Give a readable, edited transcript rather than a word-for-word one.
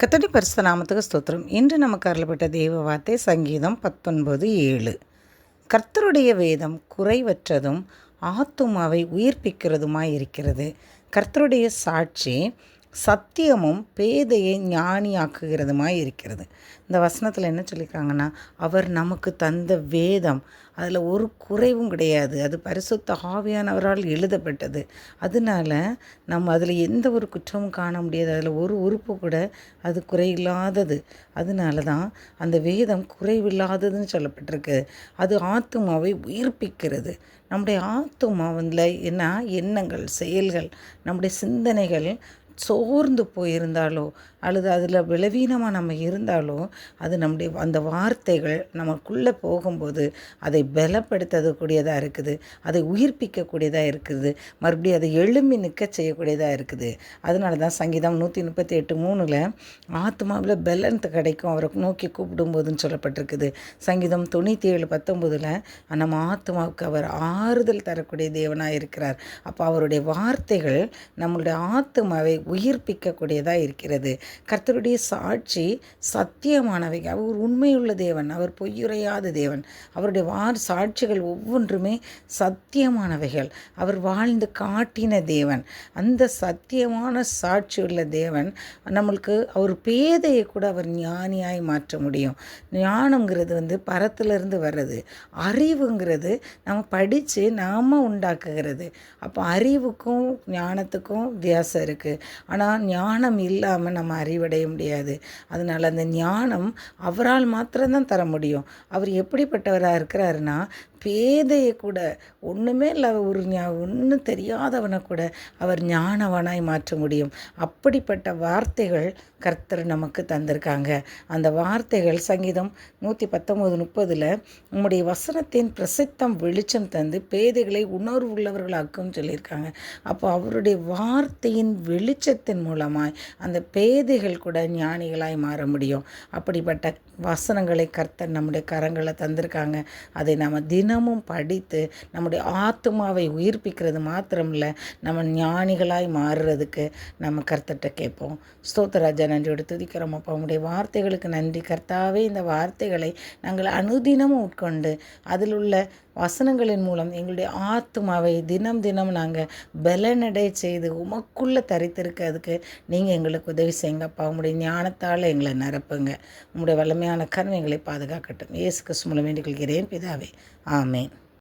கர்த்தருடைய பரிசுத்த நாமத்துக்கு ஸ்தோத்திரம். இன்று நமக்கு அருளப்பட்ட தேவ வார்த்தை சங்கீதம் 19:7. கர்த்தருடைய வேதம் குறைவற்றதும் ஆத்துமாவை உயிர்ப்பிக்கிறதுமாய் இருக்கிறது. கர்த்தருடைய சாட்சி சத்தியமும் பேதையை ஞானியாக்குகிறதுமாய் இருக்கிறது. இந்த வசனத்தில் என்ன சொல்லியிருக்காங்கன்னா, அவர் நமக்கு தந்த வேதம் அதில் ஒரு குறைவும் கிடையாது. அது பரிசுத்த ஆவியானவரால் எழுதப்பட்டது. அதனால நம்ம அதில் எந்த ஒரு குற்றமும் காண முடியாது. அதில் ஒரு உறுப்பு கூட அது குறையில்லாதது. அதனால தான் அந்த வேதம் குறைவில்லாததுன்னு சொல்லப்பட்டிருக்கு. அது ஆத்துமாவை உயிர்ப்பிக்கிறது. நம்முடைய ஆத்துமாவில் என்ன எண்ணங்கள், செயல்கள், நம்முடைய சிந்தனைகள் சோர்ந்து போயிருந்தாலோ அல்லது அதில் பலவீனமாக நம்ம இருந்தாலோ அது நம்முடைய அந்த வார்த்தைகள் நமக்குள்ளே போகும்போது அதை பலப்படுத்தக்கூடியதாக இருக்குது, அதை உயிர்ப்பிக்கக்கூடியதாக இருக்குது, மறுபடியும் அதை எழும்பி நிற்க செய்யக்கூடியதாக இருக்குது. அதனால தான் சங்கீதம் 138:3 ஆத்மாவில் பலன் கிடைக்கும் அவரை நோக்கி கூப்பிடும்போதுன்னு சொல்லப்பட்டிருக்குது. சங்கீதம் 97:19 நம்ம ஆத்மாவுக்கு அவர் ஆறுதல் தரக்கூடிய தேவனாக இருக்கிறார். அப்போ அவருடைய வார்த்தைகள் நம்மளுடைய ஆத்மாவை உயிர்ப்பிக்கக்கூடியதாக இருக்கிறது. கர்த்தருடைய சாட்சி சத்தியமானவை. அவர் உண்மையுள்ள தேவன், அவர் பொய்யுரையாத தேவன். அவருடைய சாட்சிகள் ஒவ்வொன்றுமே சத்தியமானவைகள். அவர் வாழ்ந்து காட்டின தேவன். அந்த சத்தியமான சாட்சியுள்ள தேவன் நம்மளுக்கு அவர் பேதையை கூட அவர் ஞானியாய் மாற்ற முடியும். ஞானங்கிறது பரத்திலிருந்து வர்றது. அறிவுங்கிறது நம்ம படித்து நாம் உண்டாக்குகிறது. அப்போ அறிவுக்கும் ஞானத்துக்கும் வித்தியாசம் இருக்குது. ஆனால் ஞானம் இல்லாமல் நம்ம அறிவடைய முடியாது. அதனால் அந்த ஞானம் அவரால் மாத்திரம்தான் தர முடியும். அவர் எப்படிப்பட்டவராக இருக்கிறாருன்னா, பேதையை கூட ஒன்றுமே இல்லை, ஒன்றும் தெரியாதவனை கூட அவர் ஞானவனாய் மாற்ற முடியும். அப்படிப்பட்ட வார்த்தைகள் கர்த்தர் நமக்கு தந்திருக்காங்க. அந்த வார்த்தைகள் சங்கீதம் 119:30 உம்முடைய வசனத்தின் பிரசித்தம் வெளிச்சம் தந்து பேதைகளை உணர்வு உள்ளவர்களாக்கும் சொல்லியிருக்காங்க. அப்போ அவருடைய வார்த்தையின் வெளிச்சத்தின் மூலமாய் அந்த பேதைகள் கூட ஞானிகளாய் மாற முடியும். அப்படிப்பட்ட வசனங்களை கர்த்தர் நம்முடைய கரங்களை தந்திருக்காங்க. அதை நம்ம தினமும் படித்து நம்முடைய ஆத்மாவை உயிர்ப்பிக்கிறது மாத்திரமில்லை, நம்ம ஞானிகளாய் மாறுறதுக்கு நம்ம கர்த்தர்கிட்ட கேட்போம். ஸ்தோத்திரராஜா, நன்றியோடு துதிக்கிறோம். அப்போ உங்களுடைய வார்த்தைகளுக்கு நன்றி கர்த்தாவே. இந்த வார்த்தைகளை நாங்கள் அனுதினமும் உட்கொண்டு அதில் உள்ள வசனங்களின் மூலம் எங்களுடைய ஆத்மாவை தினம் தினம் நாங்கள் பலனடை செய்து உமக்குள்ளே தரித்திருக்கிறதுக்கு நீங்கள் எங்களுக்கு உதவி செய்யுங்கப்பா. உங்களுடைய ஞானத்தால் எங்களை நிரப்புங்க. உங்களுடைய வல்லமையான கருணைகளை பாதுகாக்கட்டும். இயேசு கிறிஸ்து மூலம் வேண்டிக் கொள்கிறேன் பிதாவே, ஆமேன்.